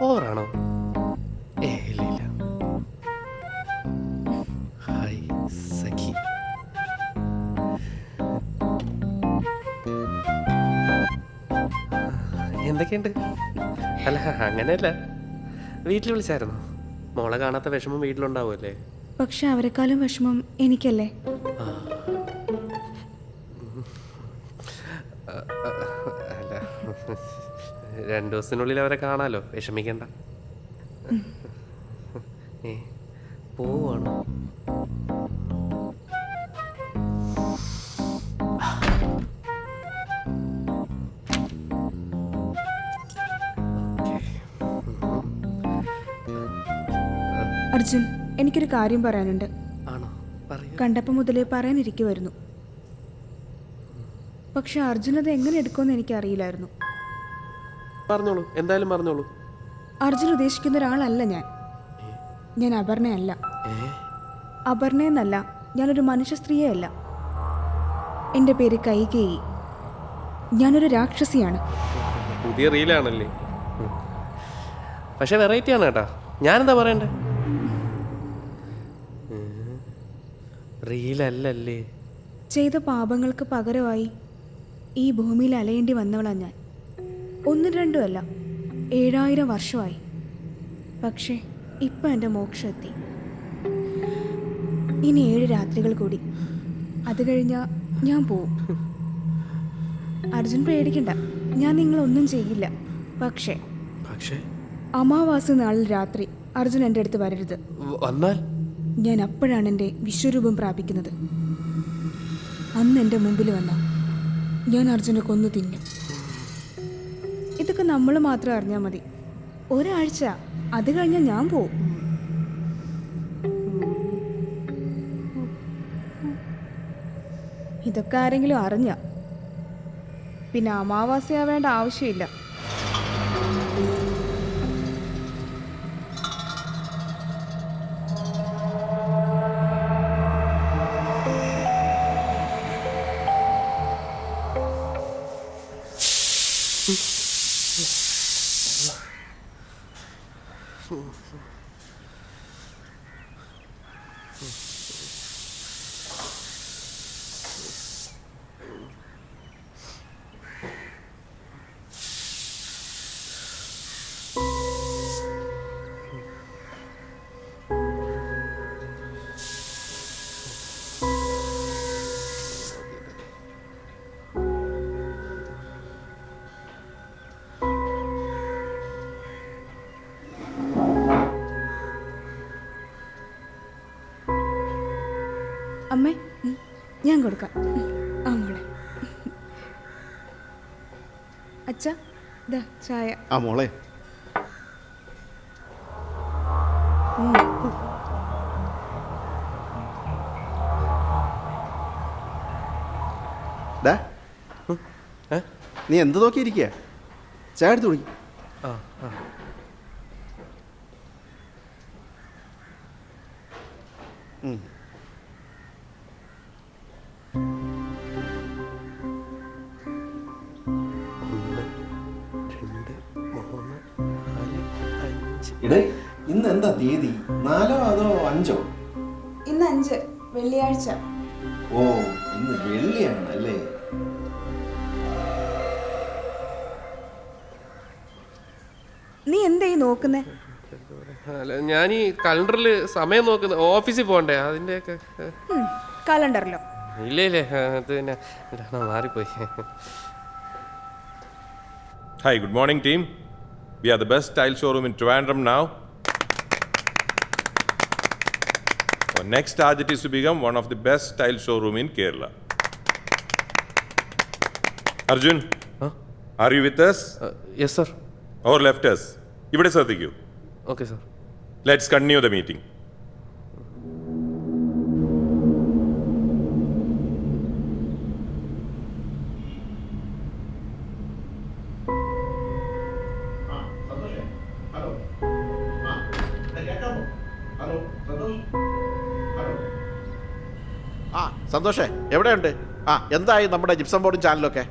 ഓവറാണോ? ഇല്ല ഇല്ല. ഹായ് സഖി. എന്തൊക്കെയുണ്ട്? അല്ല അങ്ങനെയല്ല, വീട്ടിൽ വിളിച്ചായിരുന്നോ? മോളെ കാണാത്ത വിഷമം വീട്ടിലുണ്ടാവുമല്ലേ? പക്ഷെ അവരെക്കാളും വിഷമം എനിക്കല്ലേ. അല്ല, 2 ദിവസത്തിനുള്ളിൽ അവരെ കാണാലോ, വിഷമിക്കണ്ട. പോവാണോ? അർജുൻ, എനിക്കൊരു കാര്യം പറയാനുണ്ട്. ആണോ? പറയൂ. കണ്ടപ്പോൾ മുതലേ പറയാനിരിക്കുമായിരുന്നു. പക്ഷെ അർജുൻ അത് എങ്ങനെ എടുക്കുമെന്ന് എനിക്കറിയില്ലായിരുന്നു. പറഞ്ഞോളൂ, എന്തായാലും പറഞ്ഞോളൂ. അർജുൻ ഉദ്ദേശിക്കുന്ന ഒരാളല്ല ഞാൻ അപർണയല്ല. അപർണയെന്നല്ല, ഞാനൊരു മനുഷ്യ സ്ത്രീയേ അല്ല. എൻ്റെ പേര് കൈകേയി. ഞാനൊരു രാക്ഷസിയാണ്. പുതിയ റീലാണല്ലേ? പക്ഷെ വെറൈറ്റി ആണ് കേട്ടാ. ഞാനെന്താ പറയണ്ടേ? റീലല്ലേ. ചെയ്ത പാപങ്ങൾക്ക് പകരമായി ഈ ഭൂമിയിൽ അലയേണ്ടി വന്നവളാ ഞാൻ. 1-2 അല്ല, 7000 വർഷമായി. പക്ഷേ ഇപ്പം എൻ്റെ മോക്ഷം എത്തി. ഇനി 7 രാത്രികൾ കൂടി, അത് കഴിഞ്ഞാൽ ഞാൻ പോവും. അർജുൻ പേടിക്കണ്ട, ഞാൻ നിങ്ങളൊന്നും ചെയ്യില്ല. പക്ഷേ അമാവാസി നാളിൽ രാത്രി അർജുൻ എൻ്റെ അടുത്ത് വരരുത്. വന്നാൽ ഞാൻ അപ്പോഴാണ് എൻ്റെ വിശ്വരൂപം പ്രാപിക്കുന്നത്. അന്ന് എൻ്റെ മുമ്പിൽ വന്ന ഞാൻ അർജുനെ കൊന്നു തിന്നും. ഇതൊക്കെ നമ്മൾ മാത്രം അറിഞ്ഞാൽ മതി. ഒരാഴ്ച, അത് കഴിഞ്ഞാൽ ഞാൻ പോവും. ഇതൊക്കെ ആരെങ്കിലും അറിഞ്ഞ പിന്നെ അമാവാസ്യയാവേണ്ട ആവശ്യമില്ല. അമ്മേ, ഞാൻ കൊടുക്കാം. ആ മോളെ. അച്ഛാ, ദാ ചായ. ആ മോളെ. നീ എന്ത് നോക്കിയിരിക്കുക? ചായ എടുത്ത് കുടിക്കും. ഇന്ന് എന്താ തീയതി? 4 അതോ 5? ഇന്ന് 5, വെള്ളിയാഴ്ച. ഓ, ഇന്ന് വെള്ളിയാണ് അല്ലേ? നീ എന്തായി നോക്കുന്നേ? അല്ല, ഞാൻ ഈ കലണ്ടറിൽ സമയം നോക്കുന്ന, ഓഫീസിൽ പോകണ്ടേ അതിൻ്റെയൊക്കെ. കലണ്ടറിലോ? ഇല്ലേ, അത് പിന്നെ മാറിപ്പോയി. Hi, good morning team. We are the best tile showroom in Trivandrum now. Our next target is to become one of the best tile showroom in Kerala. Arjun, are you with us? Yes sir. Or left us? ഇവിടെ ശ്രദ്ധിക്കൂ. Okay sir. Let's continue the meeting. സന്തോഷേ, എവിടെയുണ്ട്? എന്തായി നമ്മുടെ gypsum ബോർഡും ചാനലൊക്കെ?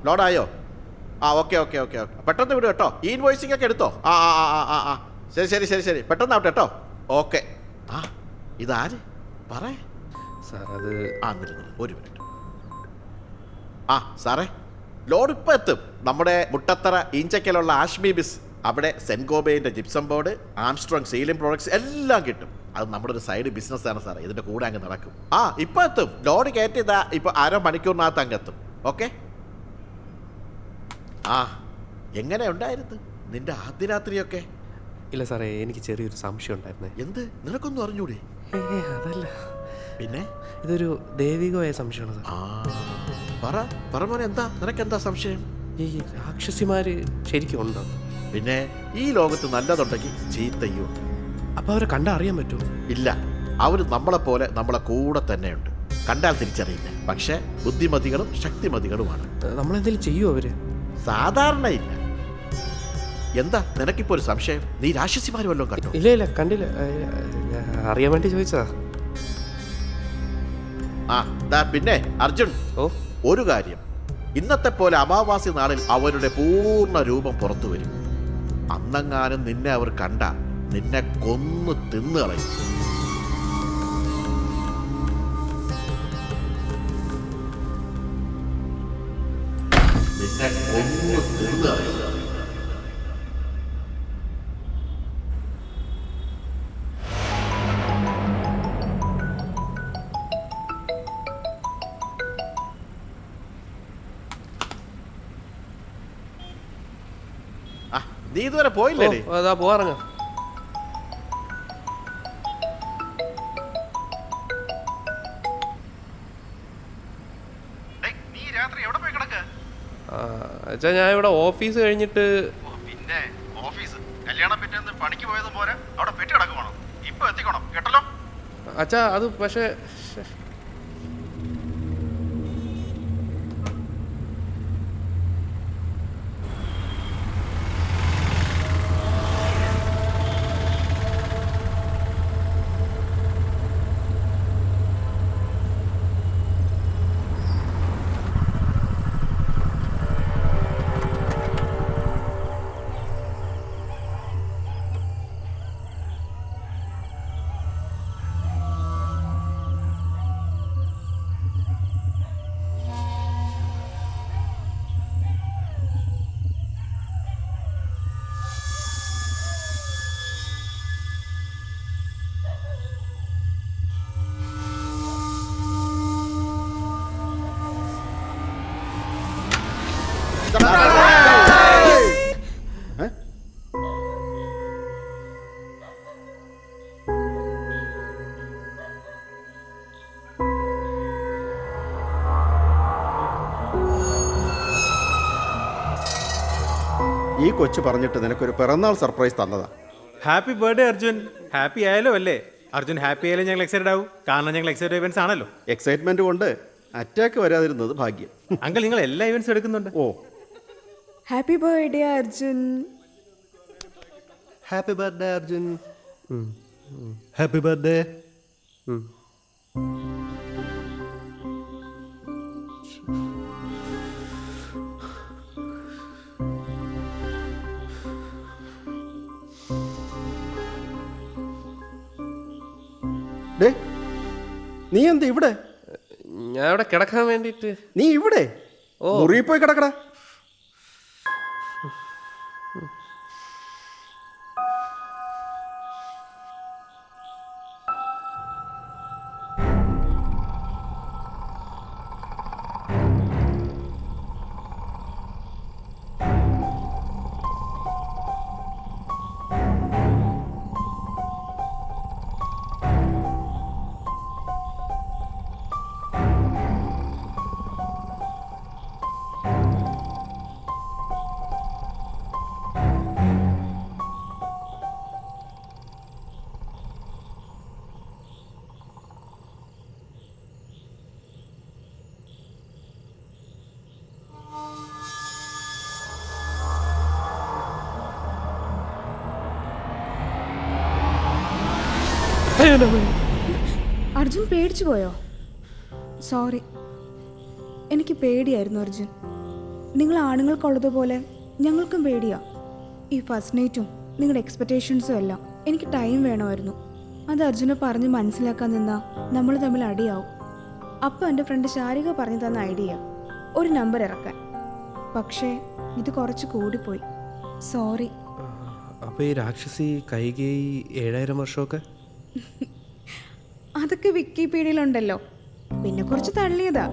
ലോഡായോ? ആ okay okay okay okay പെട്ടെന്ന് വിടും കേട്ടോ. ഈ ഇൻവോയ്സിംഗ് ഒക്കെ എടുത്തോ. ആ ആ ആ ആ ആ ശരി ശരി ശരി ശരി പെട്ടെന്നാവട്ടെ കേട്ടോ. ഓക്കെ. ആ ഇതാര് പറയേ സാർ അത് ആ ഒരു മിനിറ്റ്. ആ സാറേ ലോഡ് ഇപ്പം എത്തും. നമ്മുടെ മുട്ടത്തറ ഈഞ്ചക്കലുള്ള ആഷ്മി ബിസ് അവിടെ സെൻറ്റ് ഗോബൈൻ്റെ gypsum board, Armstrong ceiling products എല്ലാം കിട്ടും. അത് നമ്മുടെ ഒരു സൈഡ് ബിസിനസ്സാണ് സാറേ. ഇതിൻ്റെ കൂടെ അങ്ങ് നടക്കും. ആ ഇപ്പം എത്തും. ലോഡ് കയറ്റിയതാ ഇപ്പം അരമണിക്കൂറിനകത്ത് അങ്ങ് എത്തും. ഓക്കെ. ആ എങ്ങനെ ഉണ്ടായിരുന്നു നിന്റെ ആദ്യ രാത്രിയൊക്കെ? ഇല്ല സാറേ, എനിക്ക് ചെറിയൊരു സംശയം ഉണ്ടായിരുന്നേ. എന്ത് നിനക്കൊന്നും അറിഞ്ഞൂടെ? അതല്ല, പിന്നെ ഇതൊരു ദൈവികമായ സംശയമാണ് സാർ. ആ പറ മോനെ, എന്താ നിനക്കെന്താ സംശയം? ഈ രാക്ഷസിമാര് ശരിക്കും ഉണ്ടോ? പിന്നെ ഈ ലോകത്ത് നല്ലതുണ്ടെങ്കിൽ ചീത്തയും ഉണ്ട്. അപ്പൊ അവരെ കണ്ടാ അറിയാൻ പറ്റുമോ? ഇല്ല, അവർ നമ്മളെപ്പോലെ നമ്മളെ കൂടെ തന്നെയുണ്ട്. കണ്ടാൽ തിരിച്ചറിയില്ല. പക്ഷെ ബുദ്ധിമതികളും ശക്തിമതികളുമാണ്. നമ്മളെന്തെങ്കിലും ചെയ്യുമോ അവര്? സാധാരണ ഇല്ല. എന്താ നിനക്കിപ്പോ ഒരു സംശയം? നീ രാക്ഷസിമാര് വല്ലതും കണ്ടോ? ഇല്ല ഇല്ല, കണ്ടില്ല. അറിയാൻ വേണ്ടി ചോദിച്ചതാ. പിന്നെ അർജുൻ, ഒരു കാര്യം, ഇന്നത്തെ പോലെ അമാവാസി നാളിൽ അവരുടെ പൂർണ്ണ രൂപം പുറത്തു വരും. അന്നെങ്ങാനും നിന്നെ അവർ കണ്ട നിന്നെ കൊന്നു തിന്നു കളയും. നിന്നെ കൊന്നു തിന്നു കളയും. നീ ഇതുവരെ പോയില്ലേ? അതാ പോവാറങ്ങ. അച്ഛാ, ഞാൻ ഇവിടെ ഓഫീസ് കഴിഞ്ഞിട്ട്. പിന്നെ ഓഫീസ് കല്യാണം പറ്റുന്ന പണിക്ക് പോയതും പോരാ, അവിടെ പെട്ടി കിടക്കുവാണോ? ഇപ്പൊ എത്തിക്കണം കേട്ടല്ലോ. അച്ഛാ അത് പക്ഷേ ഈ കൊച്ചു പറഞ്ഞിട്ട് നിനക്കൊരു പിറന്നാൾ സർപ്രൈസ് തന്നതാ. Happy birthday Arjun. ഹാപ്പി ആയാലോ അല്ലേ? അർജുൻ ഹാപ്പി ആയാലും ഞങ്ങൾ എക്സൈറ്റഡ് ആവും. കാരണം ഞങ്ങൾ എക്സൈറ്റഡ് ഇവന്റ്സ് ആണല്ലോ. എക്സൈറ്റ്മെന്റ് കൊണ്ട് അറ്റാക്ക് വരാതിരുന്നത് ഭാഗ്യം. അങ്കിൾ, നിങ്ങൾ എല്ലാ ഇവന്റ്സും എടുക്കുന്നുണ്ട്. ഓ, happy birthday Arjun. Happy birthday Arjun. Happy birthday. നീ എന്താ ഇവിടെ? ഞാൻ ഇവിടെ കിടക്കാൻ വേണ്ടിട്ട്. നീ ഇവിടെ മുറിയിൽ പോയി കിടക്കടാ. അർജുൻ പേടിച്ചു പോയോ? സോറി, എനിക്ക് പേടിയായിരുന്നു അർജുൻ. നിങ്ങൾ ആണുങ്ങൾക്കുള്ളതുപോലെ ഞങ്ങൾക്കും പേടിയാ. ഈ ഫസ്റ്റ് നൈറ്റും നിങ്ങളുടെ എക്സ്പെക്റ്റേഷൻസും എല്ലാം എനിക്ക് ടൈം വേണമായിരുന്നു. അത് അർജുനെ പറഞ്ഞ് മനസ്സിലാക്കാൻ നിന്നാ നമ്മൾ തമ്മിൽ അടിയാവും. അപ്പം എൻ്റെ ഫ്രണ്ട് ശാരിക പറഞ്ഞു തന്ന ഐഡിയ ഒരു നമ്പർ ഇറക്കാൻ. പക്ഷേ ഇത് കുറച്ച് കൂടിപ്പോയി. സോറി. അപ്പൊ ഈ രാക്ഷസി കൈകേയി 7000 വർഷമൊക്കെ അതൊക്കെ വിക്കിപീഡിയയിലുണ്ടല്ലോ. പിന്നെ കുറച്ച് തള്ളിയതാ.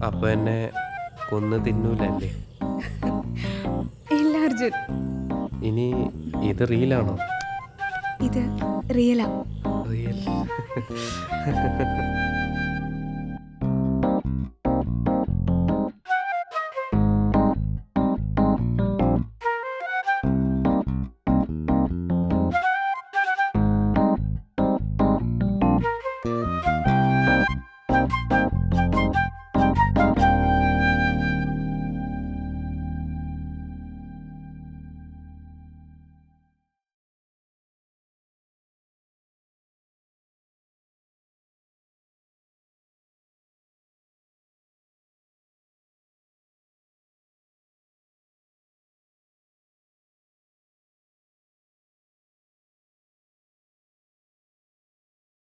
അപ്പൊ എന്നെ കൊന്ന് തിന്നൂലല്ലേ? ഇല്ല അർജുൻ, ഇനി ഇത് റീലാണോ? ഇത് റിയലാ. റിയൽ.